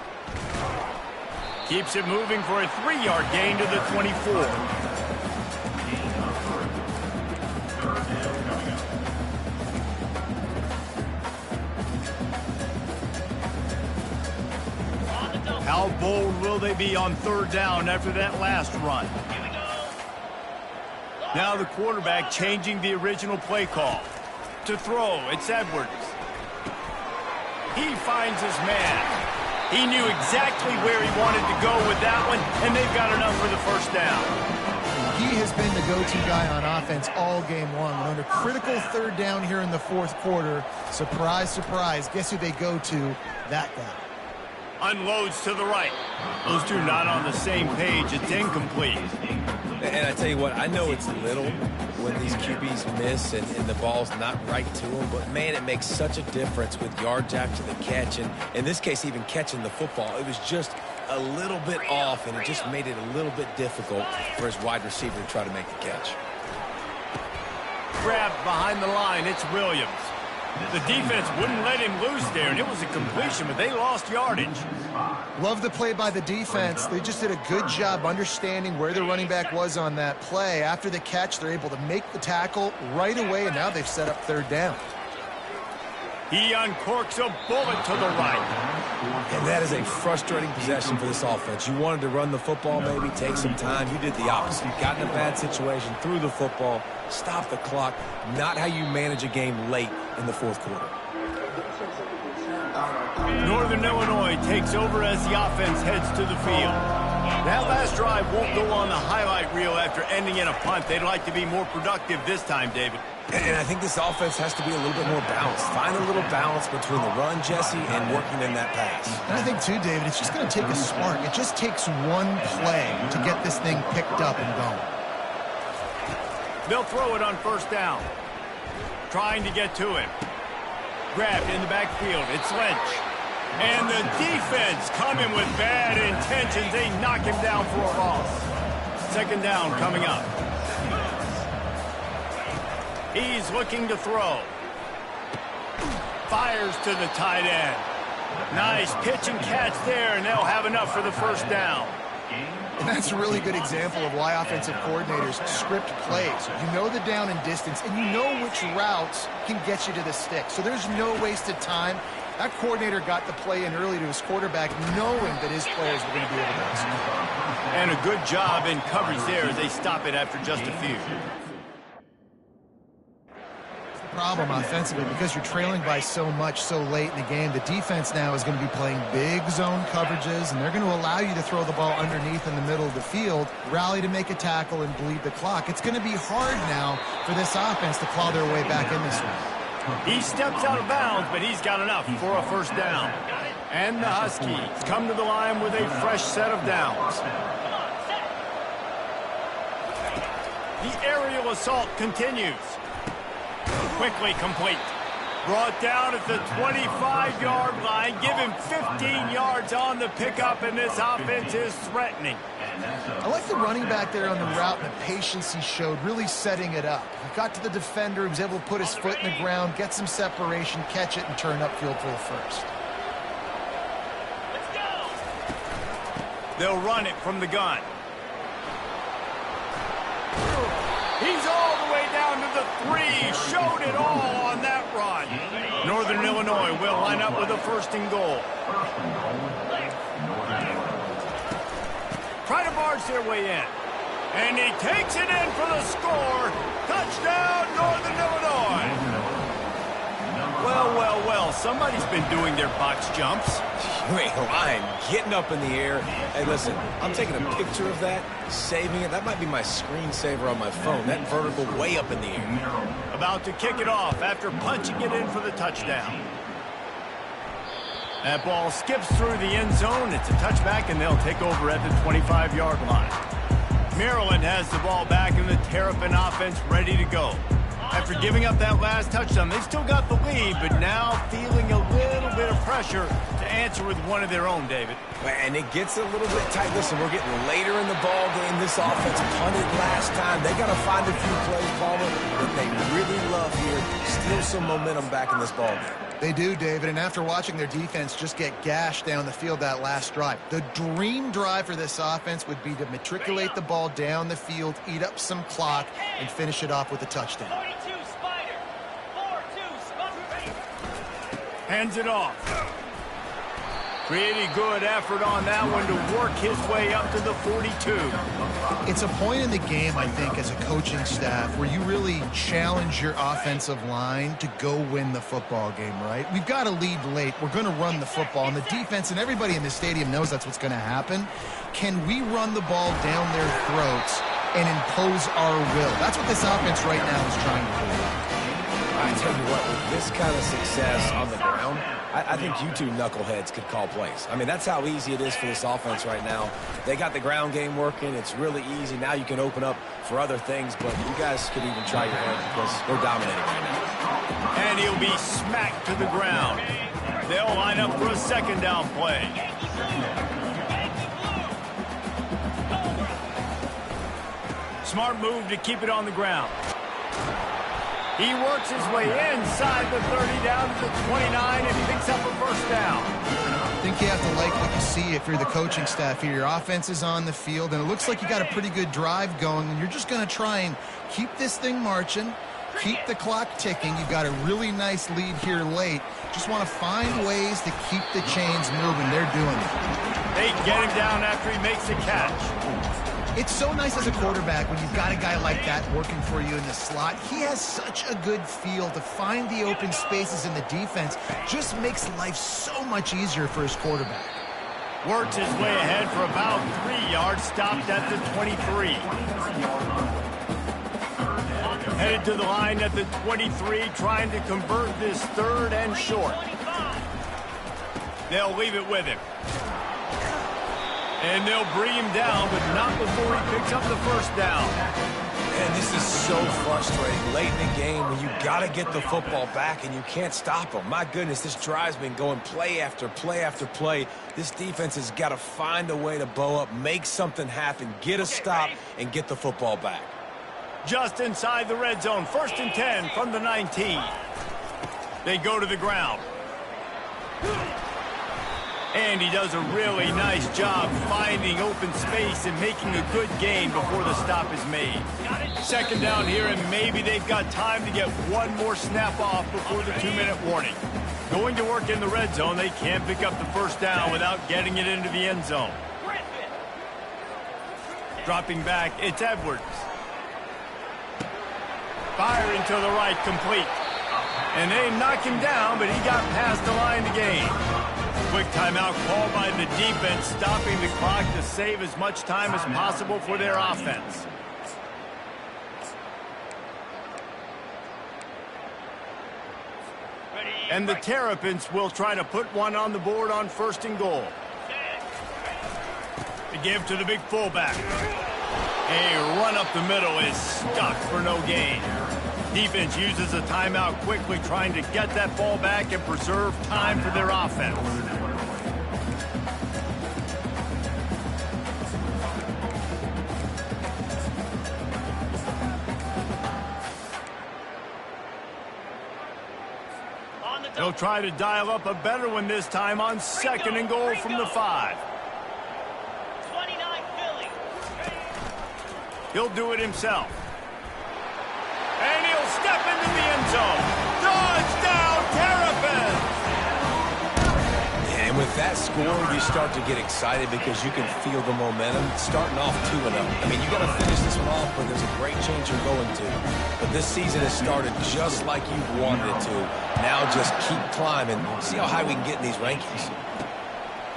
Keeps it moving for a 3-yard gain to the 24. How bold will they be on 3rd down after that last run? Now the quarterback changing the original play call. To throw, it's Edwards. He finds his man. He knew exactly where he wanted to go with that one, and they've got enough for the 1st down. He has been the go-to guy on offense all game long. And under critical 3rd down here in the 4th quarter, surprise, surprise, guess who they go to? That guy. Unloads to the right. Those two not on the same page. It's incomplete. And I tell you what, I know it's little when these QBs miss and the ball's not right to them, but man, it makes such a difference with yards after the catch. And in this case, even catching the football, it was just a little bit off, and it just made it a little bit difficult for his wide receiver to try to make the catch. Grabbed behind the line, it's Williams. The defense wouldn't let him loose there, and it was a completion, but they lost yardage. Love the play by the defense. They just did a good job understanding where the running back was on that play. After the catch, they're able to make the tackle right away, and now they've set up 3rd down. He uncorks a bullet to the right. And that is a frustrating possession for this offense. You wanted to run the football, maybe take some time. You did the opposite. You got in a bad situation, threw the football, stopped the clock. Not how you manage a game late in the 4th quarter. Northern Illinois takes over as the offense heads to the field. That last drive won't go on the highlight reel after ending in a punt. They'd like to be more productive this time, David. And I think this offense has to be a little bit more balanced. Find a little balance between the run, Jesse, and working in that pass. And I think, too, David, it's just going to take a spark. It just takes one play to get this thing picked up and going. They'll throw it on 1st down. Trying to get to him. Grabbed in the backfield. It's Lynch. And the defense coming with bad intentions. They knock him down for a loss. 2nd down coming up. He's looking to throw. Fires to the tight end. Nice pitch and catch there, and they'll have enough for the 1st down. And that's a really good example of why offensive coordinators script plays. You know the down and distance, and you know which routes can get you to the stick. So there's no wasted time. That coordinator got the play in early to his quarterback, knowing that his players were going to be able to execute. And a good job in coverage there as they stop it after just a few. Problem offensively, because you're trailing by so much so late in the game, the defense now is going to be playing big zone coverages, and they're going to allow you to throw the ball underneath in the middle of the field, rally to make a tackle, and bleed the clock. It's going to be hard now for this offense to claw their way back in this one. He steps out of bounds, but he's got enough for a 1st down. And the Huskies come to the line with a fresh set of downs. The aerial assault continues. Quickly complete. Brought down at the 25-yard line. Give him 15 yards on the pickup, and this offense is threatening. I like the running back there on the route and the patience he showed, really setting it up. He got to the defender, he was able to put his foot in the ground, get some separation, catch it, and turn upfield for the first. Let's go. They'll run it from the gun. He's all the way down to the 3. Showed it all on that run. Northern Illinois will line up with a first and goal. Try to barge their way in. And he takes it in for the score. Touchdown, Northern Illinois. Well, well, well. Somebody's been doing their box jumps. You ain't lying. Getting up in the air. Hey, listen, I'm taking a picture of that, saving it. That might be my screensaver on my phone. That vertical way up in the air. About to kick it off after punching it in for the touchdown. That ball skips through the end zone. It's a touchback, and they'll take over at the 25-yard line. Maryland has the ball back, and the Terrapin offense ready to go. After giving up that last touchdown, they still got the lead, but now feeling a little bit of pressure to answer with one of their own, David. And it gets a little bit tight. Listen, we're getting later in the ball game. This offense punted last time. They got to find a few plays, Palmer, that they really love here. Steal some momentum back in this ball game. They do, David, and after watching their defense just get gashed down the field that last drive, the dream drive for this offense would be to matriculate the ball down the field, eat up some clock, and finish it off with a touchdown. Hands it off. Pretty good effort on that one to work his way up to the 42. It's a point in the game, I think, as a coaching staff where you really challenge your offensive line to go win the football game, right? We've got to lead late. We're going to run the football, and the defense and everybody in the stadium knows that's what's going to happen. Can we run the ball down their throats and impose our will? That's what this offense right now is trying to do. I tell you what, with this kind of success on the ground, I think you two knuckleheads could call plays. I mean, that's how easy it is for this offense right now. They got the ground game working. It's really easy. Now you can open up for other things, but you guys could even try your hand because they're dominating right now. And he'll be smacked to the ground. They'll line up for a second down play. Smart move to keep it on the ground. He works his way inside the 30 down to the 29 and picks up a first down. I think you have to like what you see if you're the coaching staff here. Your offense is on the field, and it looks like you got a pretty good drive going, and you're just going to try and keep this thing marching, keep the clock ticking. You've got a really nice lead here late. Just want to find ways to keep the chains moving. They're doing it. They get him down after he makes a catch. It's so nice as a quarterback when you've got a guy like that working for you in the slot. He has such a good feel to find the open spaces in the defense. Just makes life so much easier for his quarterback. Works his way ahead for about 3 yards, stopped at the 23. Headed to the line at the 23, trying to convert this third and short. They'll leave it with him. And they'll bring him down, but not before he picks up the first down. Man, this is so frustrating. Late in the game when you got to get the football back and you can't stop them. My goodness, this drive's been going play after play after play. This defense has got to find a way to bow up, make something happen, get a stop, and get the football back. Just inside the red zone, 1st and 10 from the 19. They go to the ground. And he does a really nice job finding open space and making a good gain before the stop is made. Second down here, and maybe they've got time to get one more snap off before the 2-minute warning. Going to work in the red zone, they can't pick up the first down without getting it into the end zone. Dropping back, it's Edwards. Firing to the right, complete. And they knock him down, but he got past the line to gain. Quick timeout called by the defense, stopping the clock to save as much time as possible for their offense. And the Terrapins will try to put one on the board on 1st and goal. The give to the big fullback. A run up the middle is stuck for no gain. Defense uses a timeout quickly, trying to get that ball back and preserve time for their offense. He'll try to dial up a better one this time on 2nd and goal from the 5. 29 Philly. He'll do it himself. And he'll step into the end zone. Touchdown, Terrapins! And with that score, you start to get excited because you can feel the momentum starting off 2-0. I mean, you got to finish this one off, but there's a great change you're going to. But this season has started just like you wanted it to. Now just keep climbing. See how high we can get in these rankings.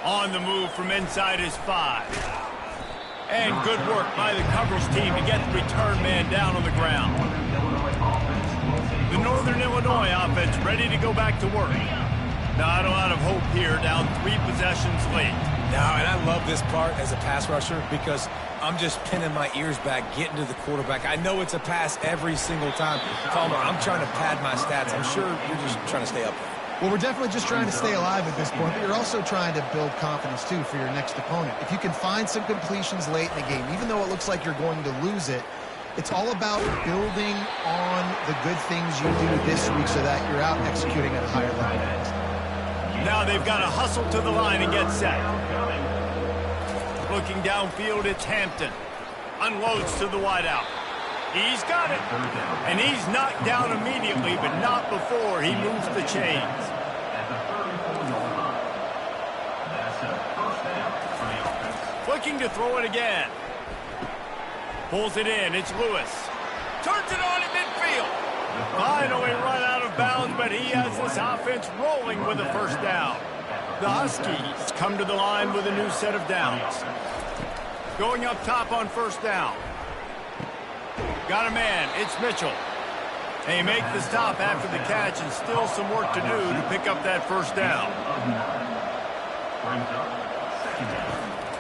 On the move from inside his 5. And good work by the coverage team to get the return man down on the ground. The Northern Illinois offense ready to go back to work. Not a lot of hope here, down 3 possessions late. No, and I love this part as a pass rusher because I'm just pinning my ears back, getting to the quarterback. I know it's a pass every single time. Palmer, I'm trying to pad my stats. I'm sure you're just trying to stay up there. Well, we're definitely just trying to stay alive at this point, but you're also trying to build confidence, too, for your next opponent. If you can find some completions late in the game, even though it looks like you're going to lose it, it's all about building on the good things you do this week so that you're out executing at a higher level. Now they've got to hustle to the line and get set. Looking downfield, it's Hampton. Unloads to the wideout. He's got it. And he's knocked down immediately, but not before he moves the chains. Looking to throw it again. Pulls it in. It's Lewis. Turns it on at midfield. Finally run out of bounds, but he has this offense rolling with a first down. The Huskies come to the line with a new set of downs. Going up top on first down. Got a man. It's Mitchell. They make the stop after the catch, and still some work to do to pick up that first down.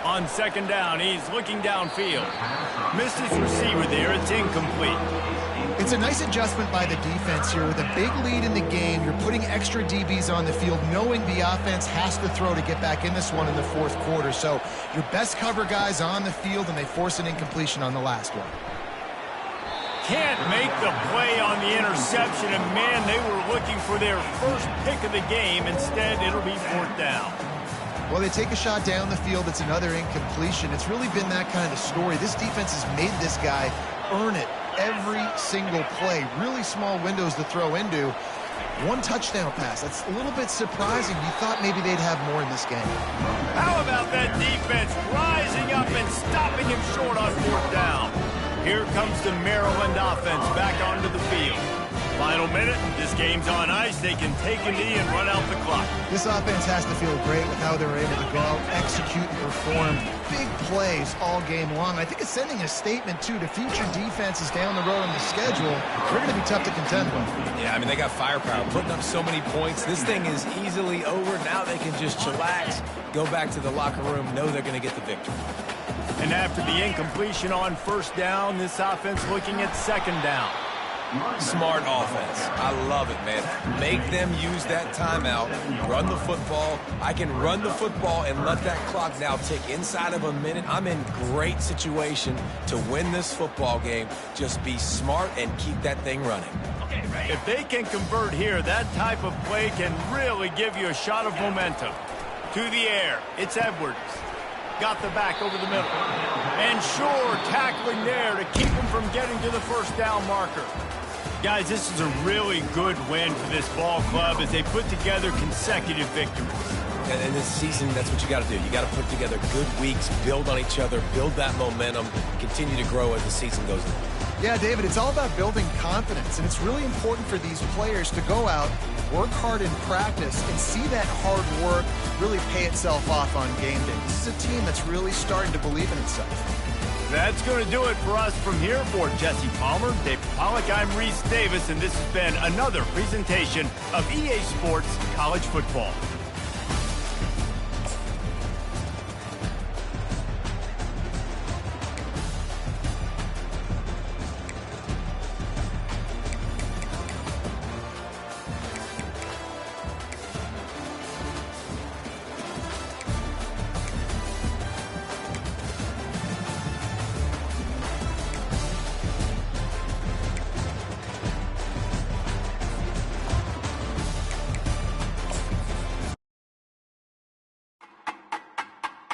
On 2nd down, he's looking downfield. Missed his receiver there. It's incomplete. It's a nice adjustment by the defense here. With a big lead in the game, you're putting extra DBs on the field, knowing the offense has to throw to get back in this one in the 4th quarter. So your best cover guys on the field, and they force an incompletion on the last one. Can't make the play on the interception, and man, they were looking for their first pick of the game. Instead, it'll be 4th down. Well, they take a shot down the field. It's another incompletion. It's really been that kind of story. This defense has made this guy earn it every single play. Really small windows to throw into. 1 touchdown pass. That's a little bit surprising. You thought maybe they'd have more in this game. How about that defense rising up and stopping him short on 4th down? Here comes the Maryland offense back onto the field. Final minute, this game's on ice. They can take a knee and run out the clock. This offense has to feel great with how they were able to go out, execute, and perform big plays all game long. I think it's sending a statement, too, to future defenses down the road on the schedule. They're going to be tough to contend with. Yeah, I mean, they got firepower, putting up so many points. This thing is easily over. Now they can just chillax, go back to the locker room, know they're going to get the victory. And after the incompletion on 1st down, this offense looking at 2nd down. Smart offense. I love it, man. Make them use that timeout, run the football. I can run the football and let that clock now tick inside of a minute. I'm in great situation to win this football game. Just be smart and keep that thing running. If they can convert here, that type of play can really give you a shot of momentum. To the air, it's Edwards. Got the back over the middle. And Shore tackling there to keep him from getting to the 1st down marker. Guys, this is a really good win for this ball club as they put together consecutive victories. And in this season, that's what you got to do. You got to put together good weeks, build on each other, build that momentum, continue to grow as the season goes on. Yeah, David, it's all about building confidence, and it's really important for these players to go out, work hard in practice, and see that hard work really pay itself off on game day. This is a team that's really starting to believe in itself. That's going to do it for us from here. For Jesse Palmer, Dave Pollack, I'm Reese Davis, and this has been another presentation of EA Sports College Football.